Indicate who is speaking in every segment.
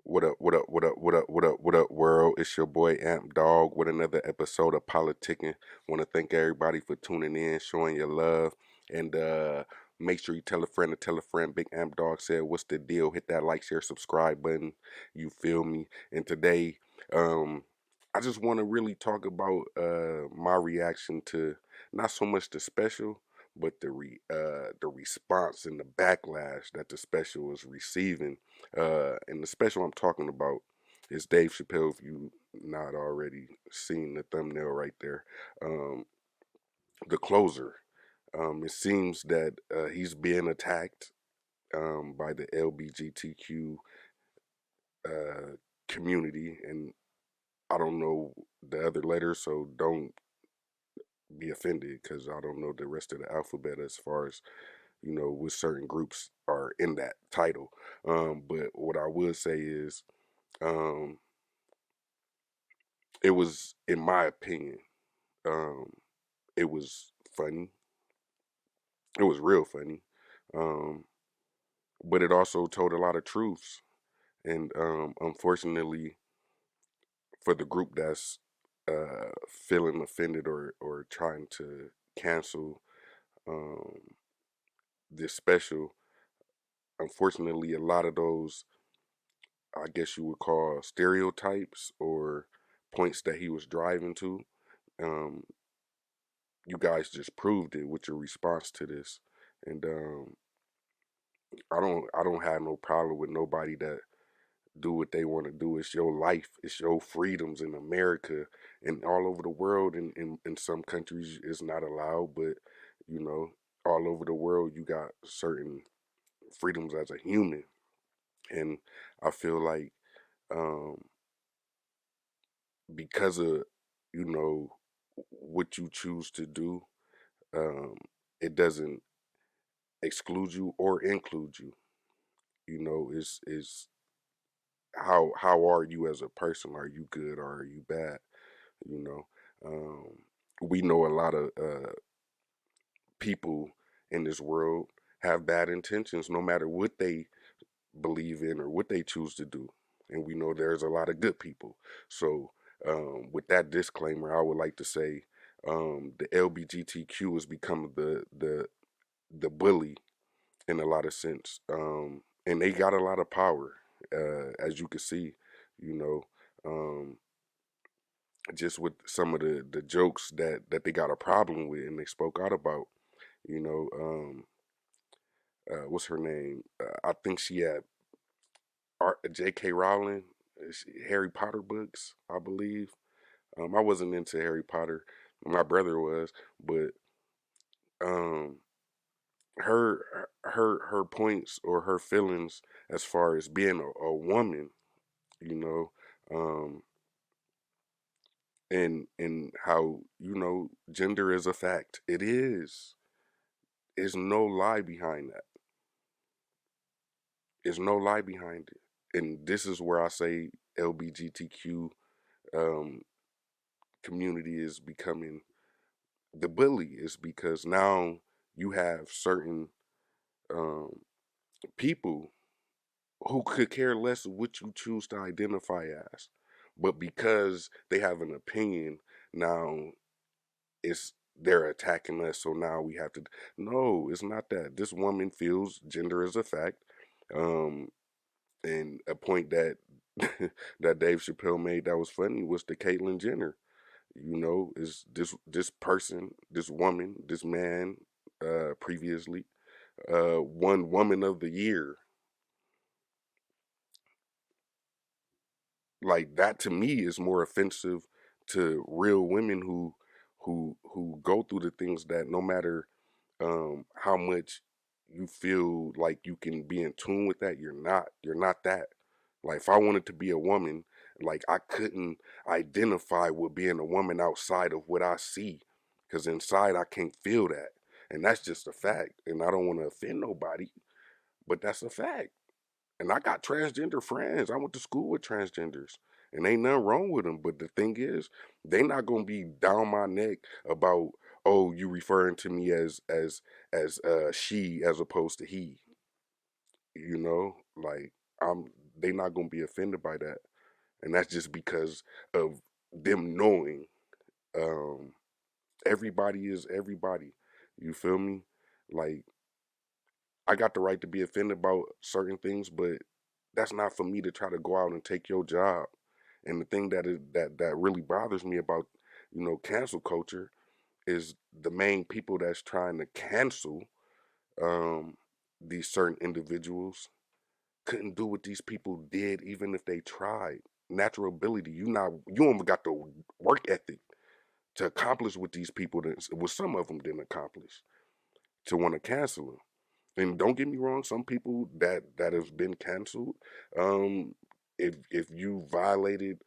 Speaker 1: What up, what up, what up, what up, what up, what up, world? It's your boy Amp Dog with another episode of Politickin. Want to thank everybody for tuning in, showing your love, and make sure you tell a friend to tell a friend. Big Amp Dog said, "What's the deal?" Hit that like, share, subscribe button. You feel me? And today, um, I just want to really talk about my reaction to not so much the special, but the response and the backlash that the special is receiving. And the special I'm talking about is Dave Chappelle. If you not already seen the thumbnail right there, um, the closer. It seems that he's being attacked by the LGBTQ uh, community, and I don't know the other letters, so don't be offended because I don't know the rest of the alphabet as far as what certain groups are in that title. But what I would say is, um, it was, in my opinion, um, it was funny. It was real funny, um, but it also told a lot of truths. And unfortunately, for the group that's feeling offended or trying to cancel um, this special, unfortunately, a lot of those, I guess you would call stereotypes or points that he was driving to, um, you guys just proved it with your response to this. And I don't have no problem with nobody that do what they want to do. It's your life. It's your freedoms in America and all over the world. In some countries, it's not allowed, but you know, all over the world, you got certain freedoms as a human. And I feel like um, because of you know what you choose to do, um, it doesn't exclude you or include you. Is how are you as a person? Are you good or are you bad? You know, um, we know a lot of people in this world have bad intentions, no matter what they believe in or what they choose to do, and we know there's a lot of good people. So, with that disclaimer, I would like to say the LGBTQ has become the bully in a lot of sense, and they got a lot of power, as you can see. You know. Um, just with some of the jokes that they got a problem with and they spoke out about. You know, what's her name? I think she had J.K. Rowling, Harry Potter books, I believe. I wasn't into Harry Potter. My brother was, but um, her points or her feelings as far as being a woman, you know, um, and how gender is a fact. It is. There's no lie behind that. There's no lie behind it. And this is where I say LGBTQ um, community is becoming the bully, is because now you have certain um, people who could care less of what you choose to identify as. But because they have an opinion, now it's they're attacking us, so now we have to. No, it's not that. This woman feels gender is a fact. Um, And a point that that Dave Chappelle made that was funny was the Caitlyn Jenner. Is this person, this woman, this man, previously, won Woman of the Year. Like that to me is more offensive to real women who go through the things that no matter how much you feel like you can be in tune with that, you're not that. Like if I wanted to be a woman, like I couldn't identify with being a woman outside of what I see, because inside I can't feel that, and that's just a fact. And I don't want to offend nobody, but that's a fact. And I got transgender friends. I went to school with transgenders, and ain't nothing wrong with them. But the thing is, they not gonna be down my neck about, oh, you referring to me as she as opposed to he. Like I'm they not gonna be offended by that, and that's just because of them knowing um, everybody is everybody. You feel me? Like I got the right to be offended about certain things, but that's not for me to try to go out and take your job. And the thing that really bothers me about cancel culture is the main people that's trying to cancel um, these certain individuals couldn't do what these people did even if they tried. Natural ability, you only got the work ethic to accomplish what these people didn't, what some of them didn't accomplish to want to cancel them. And don't get me wrong, some people that have been canceled, um, if you violated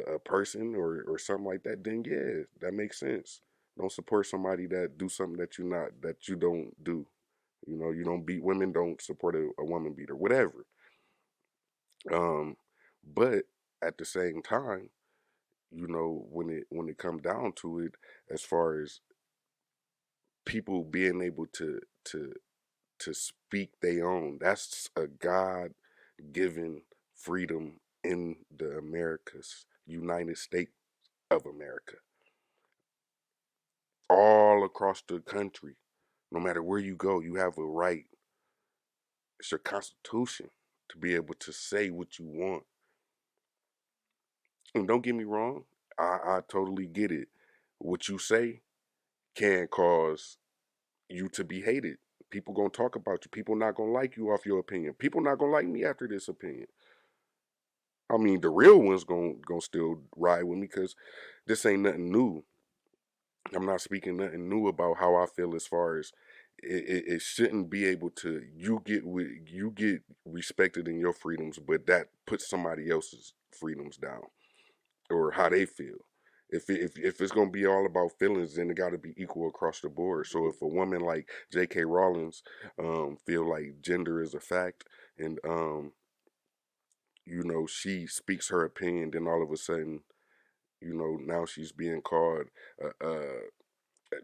Speaker 1: a person or something like that, then yeah, that makes sense. Don't support somebody that do something that you don't do. You don't beat women. Don't support a woman beater. Whatever. Um, but at the same time, when it comes down to it, as far as people being able to speak their own, that's a God given freedom in the Americas, United States of America, all across the country. No matter where you go, you have a right. It's your constitution to be able to say what you want. And don't get me wrong, I totally get it. What you say can cause you to be hated. People gonna talk about you. People not gonna like you off your opinion. People not gonna like me after this opinion. I mean, the real ones gonna still ride with me because this ain't nothing new. I'm not speaking nothing new about how I feel as far as it shouldn't be able to. You get respected in your freedoms, but that puts somebody else's freedoms down or how they feel. If it's gonna be all about feelings, then it got to be equal across the board. So if a woman like J.K. Rowling's feel like gender is a fact, and she speaks her opinion, then all of a sudden, now she's being called a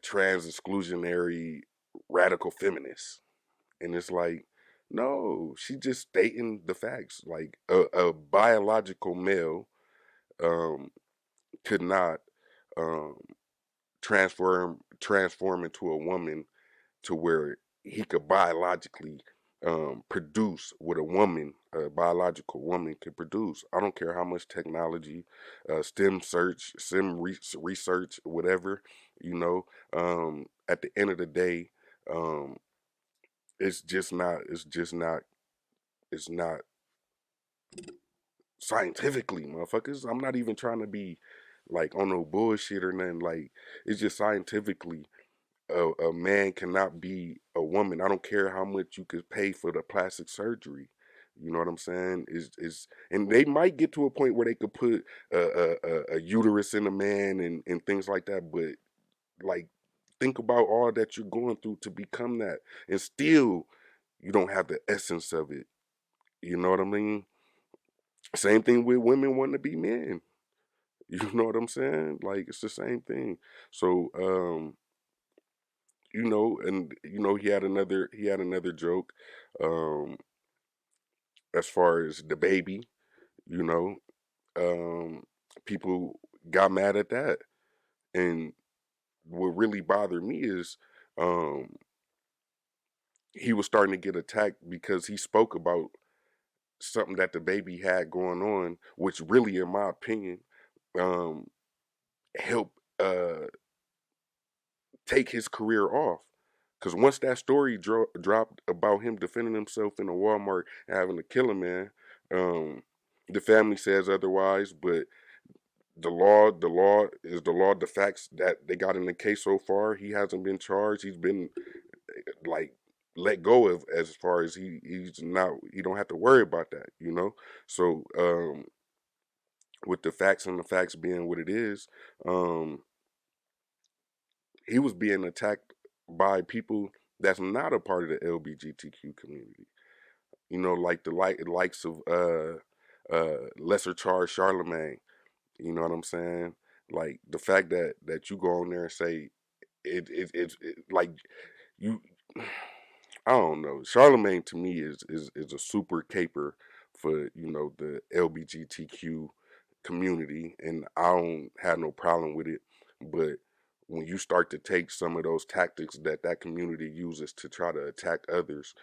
Speaker 1: trans exclusionary radical feminist, and it's like, no, she just stating the facts. Like a biological male um, could not um, transform into a woman to where he could biologically produce what a biological woman could produce. I don't care how much technology, research, whatever, you know. At the end of the day, um, it's not scientifically, motherfuckers. I'm not even trying to be like on no bullshit or nothing. Like, it's just scientifically a man cannot be a woman. I don't care how much you could pay for the plastic surgery. You know what I'm saying? Is and they might get to a point where they could put a uterus in a man and things like that. But like, think about all that you're going through to become that, and still you don't have the essence of it. You know what I mean? Same thing with women wanting to be men. You know what I'm saying? Like, it's the same thing. So and he had another joke, um, as far as DaBaby, you know, um, people got mad at that, and what really bothered me is, um, he was starting to get attacked because he spoke about something that DaBaby had going on, which really, in my opinion, um, helped take his career off. Because once that story dropped about him defending himself in a Walmart and having to kill a man, the family says otherwise, but the law is the law. The facts that they got in the case so far, he hasn't been charged. He's been like let go of, as far as he don't have to worry about that, So with the facts and the facts being what it is, um, he was being attacked by people that's not a part of the LGBTQ community. Like the likes of lesser charged Charlemagne. You know what I'm saying? Like the fact that you go on there and say it's like you. I don't know. Charlemagne to me is a super caper for the LGBTQ community, and I don't have no problem with it. But when you start to take some of those tactics that community uses to try to attack others,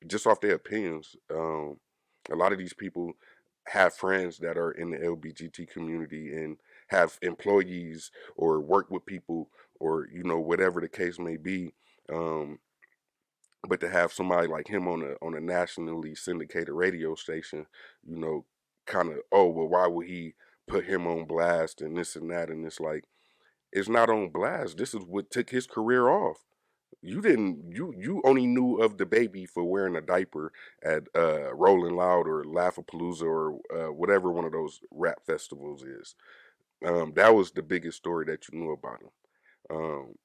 Speaker 1: just off their opinions, a lot of these people have friends that are in the LGBT community and have employees or work with people or whatever the case may be. Um, but to have somebody like him on a nationally syndicated radio station, kind of, oh well, why would he put him on blast and this and that? And it's like, it's not on blast. This is what took his career off. You didn't. You only knew of DaBaby for wearing a diaper at Rolling Loud or Laughapalooza or whatever one of those rap festivals is. That was the biggest story that you knew about him. Um,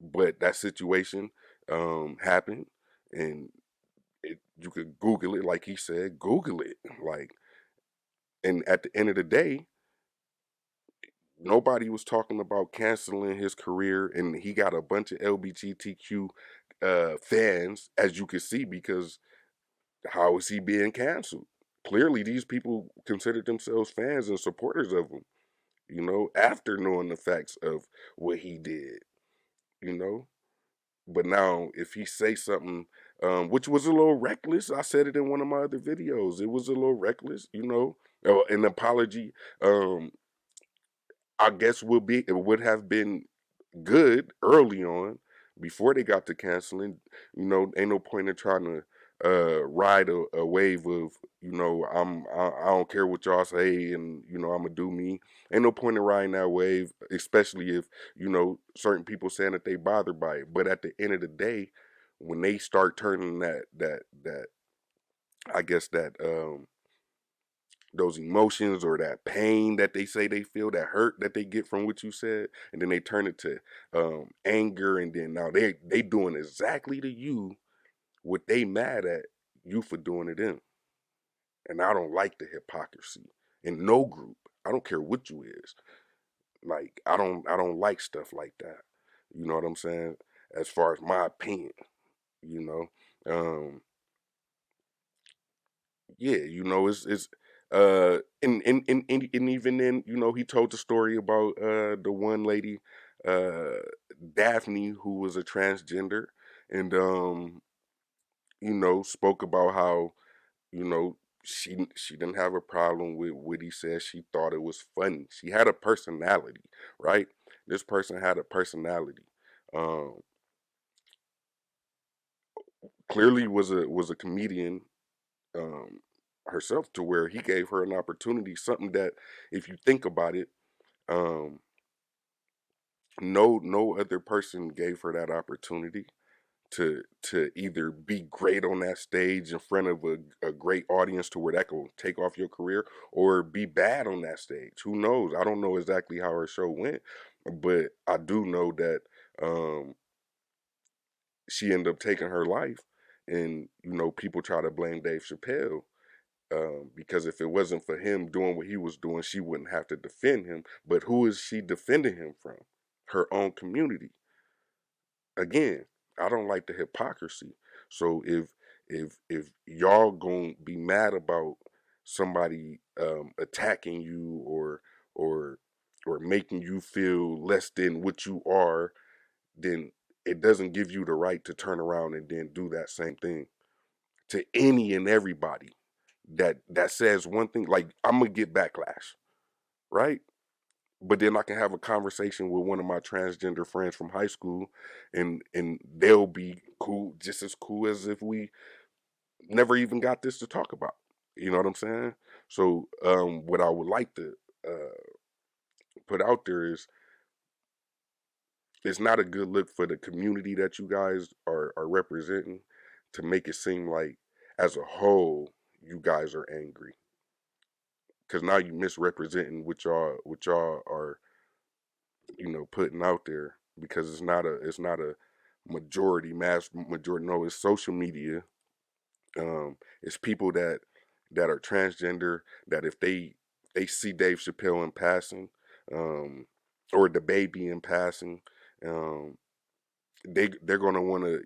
Speaker 1: but that situation happened, and you could Google it, like he said, Google it. Like, and at the end of the day, nobody was talking about canceling his career, and he got a bunch of LGBTQ fans, as you can see, because how is he being canceled? Clearly, these people considered themselves fans and supporters of him, after knowing the facts of what he did, you know. But now, if he say something, which was a little reckless, I said it in one of my other videos. It was a little reckless, an apology. I guess it would have been good early on before they got to canceling. Ain't no point in trying to ride a wave of I don't care what y'all say, and I'm gonna do me. Ain't no point in riding that wave, especially if certain people saying that they bothered by it. But at the end of the day, when they start turning that I guess that those emotions or that pain that they say they feel, that hurt that they get from what you said, and then they turn it to anger, and then now they doing exactly to you what they mad at you for doing it in. And I don't like the hypocrisy in no group. I don't care what you is. Like, I don't like stuff like that. You know what I'm saying? As far as my opinion, you know. Yeah, it's and even then, he told the story about the one lady, uh Daphne, who was a transgender, and spoke about how, she didn't have a problem with what he said. She thought it was funny. She had a personality, right? This person had a personality. Um Clearly was a comedian um, herself, to where he gave her an opportunity, something that, if you think about it, um, no other person gave her that opportunity to either be great on that stage in front of a great audience to where that could take off your career, or be bad on that stage. Who knows? I don't know exactly how her show went, but I do know that um, she ended up taking her life, and people try to blame Dave Chappelle, because if it wasn't for him doing what he was doing, she wouldn't have to defend him. But who is she defending him from? Her own community. Again, I don't like the hypocrisy. So if y'all gonna be mad about somebody attacking you, or or making you feel less than what you are, then it doesn't give you the right to turn around and then do that same thing to any and everybody that says one thing. Like, I'm gonna get backlash, right? But then I can have a conversation with one of my transgender friends from high school, and they'll be cool, just as cool as if we never even got this to talk about. You know what I'm saying? So what I would like to put out there is, it's not a good look for the community that you guys are representing, to make it seem like, as a whole, you guys are angry, because now you misrepresenting what y'all are, putting out there, because it's not a mass majority. No, it's social media. It's people that are transgender, that if they see Dave Chappelle in passing, um, or DaBaby in passing, um, they're gonna want to,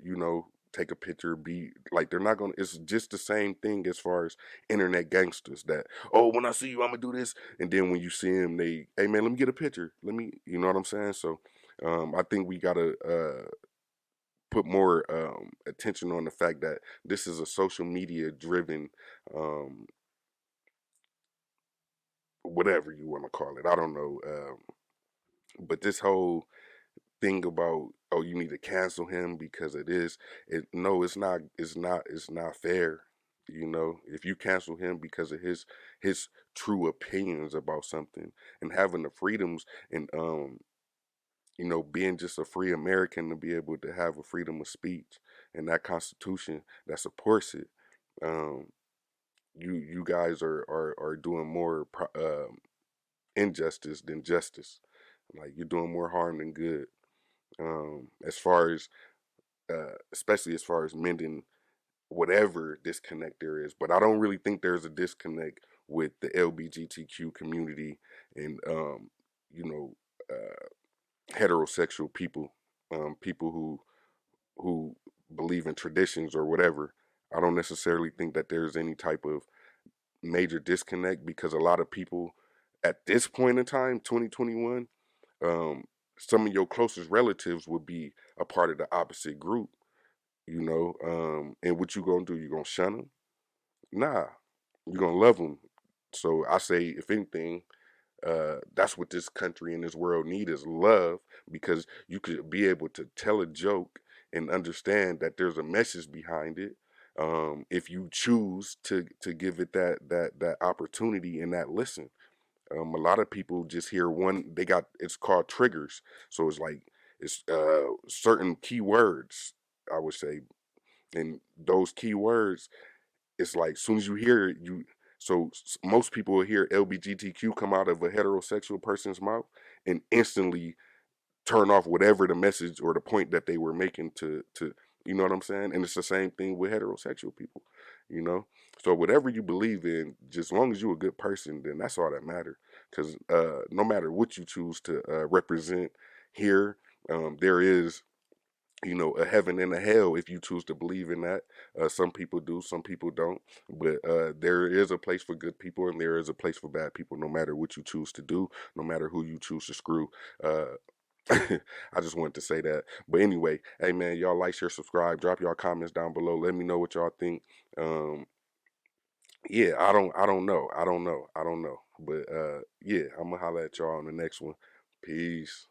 Speaker 1: take a picture, be like, they're not gonna. It's just the same thing as far as internet gangsters. That, oh, when I see you, I'm gonna do this, and then when you see them, they, hey man, let me get a picture. Let me, you know what I'm saying? So, I think we gotta put more attention on the fact that this is a social media driven, um, whatever you want to call it. I don't know. But this whole thing about, oh, you need to cancel him because of this, no, it's not fair. You know, if you cancel him because of his true opinions about something, and having the freedoms, and being just a free American, to be able to have a freedom of speech, and that Constitution that supports it, um, you guys are doing more injustice than justice. Like, you're doing more harm than good. As far as especially as far as mending whatever disconnect there is, but I don't really think there's a disconnect with the LGBTQ community, and you know heterosexual people, people who believe in traditions or whatever. I don't necessarily think that there's any type of major disconnect, because a lot of people at this point in time, 2021, um, some of your closest relatives would be a part of the opposite group, and what you gonna do? You gonna shun them? Nah, you gonna love them. So I say, if anything, that's what this country and this world need, is love, because you could be able to tell a joke and understand that there's a message behind it. If you choose to give it that opportunity and that listen. A lot of people just hear one. They got, it's called triggers. So it's like, it's certain keywords, I would say, and those keywords, it's like, as soon as you hear it, most people will hear LGBTQ come out of a heterosexual person's mouth and instantly turn off whatever the message or the point that they were making to you know what I'm saying? And it's the same thing with heterosexual people, you know. So whatever you believe in, just as long as you're a good person, then that's all that matters. Because no matter what you choose to represent here, there is, a heaven and a hell if you choose to believe in that. Some people do, some people don't. But there is a place for good people, and there is a place for bad people, no matter what you choose to do, no matter who you choose to screw. I just wanted to say that. But anyway, hey man, y'all like, share, subscribe, drop y'all comments down below. Let me know what y'all think. Yeah, I don't know. But yeah, I'm gonna holler at y'all on the next one. Peace.